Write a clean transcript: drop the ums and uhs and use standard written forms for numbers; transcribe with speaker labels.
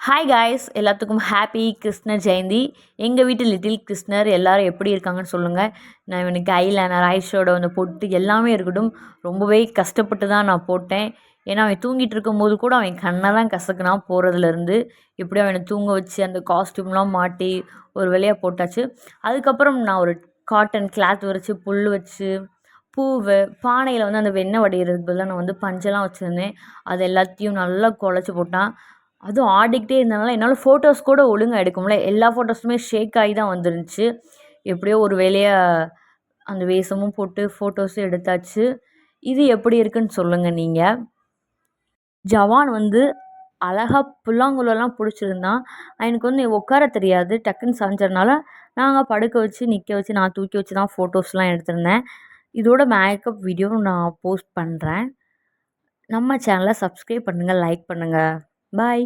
Speaker 1: Hi guys, எல்லாத்துக்கும் happy கிருஷ்ணர் ஜெயந்தி. எங்கள் வீட்டு லிட்டில் கிருஷ்ணர் எல்லோரும் எப்படி இருக்காங்கன்னு சொல்லுங்கள். நான் இவனுக்கு ஐலைனர், ஐஷேடோ, அந்த பொட்டு எல்லாமே இருக்கட்டும். ரொம்பவே கஷ்டப்பட்டு தான் நான் போட்டேன். ஏன்னா அவன் தூங்கிட்டு இருக்கும்போது கூட அவன் கண்ணை தான் கசக்குனான் போகிறதுலேருந்து. எப்படியோ அவனை தூங்க வச்சு அந்த காஸ்ட்யூம்லாம் மாட்டி ஒரு வழியாக போட்டாச்சு. அதுக்கப்புறம் நான் ஒரு காட்டன் கிளாத் வச்சு புல் வச்சு பூவு பானையில் வந்து அந்த வெண்ணெய் வடிகிறதுக்கு பதிலாக நான் வந்து பஞ்செல்லாம் வச்சுருந்தேன். அது எல்லாத்தையும் நல்லா குழச்சி போட்டான். அதுவும் ஆடிக்கிட்டே இருந்தனால என்னால் ஃபோட்டோஸ் கூட ஒழுங்காக எடுக்க முடியல. எல்லா ஃபோட்டோஸுமே ஷேக் ஆகி தான் வந்துருந்துச்சு. எப்படியோ ஒரு வேலையாக அந்த வேஷமும் போட்டு ஃபோட்டோஸும் எடுத்தாச்சு. இது எப்படி இருக்குன்னு சொல்லுங்கள் நீங்கள். ஜவான் வந்து அழகாக புல்லாங்குழலாம் பிடிச்சிருந்தான். எனக்கு வந்து உட்கார தெரியாது. டக்குன்னு சாஞ்சதுனால நாங்கள் படுக்க வச்சு நிற்க வச்சு நான் தூக்கி வச்சு தான் ஃபோட்டோஸ்லாம் எடுத்திருந்தேன். இதோட மேக்கப் வீடியோ நான் போஸ்ட் பண்ணுறேன். நம்ம சேனலை சப்ஸ்கிரைப் பண்ணுங்கள், லைக் பண்ணுங்கள். பாய்.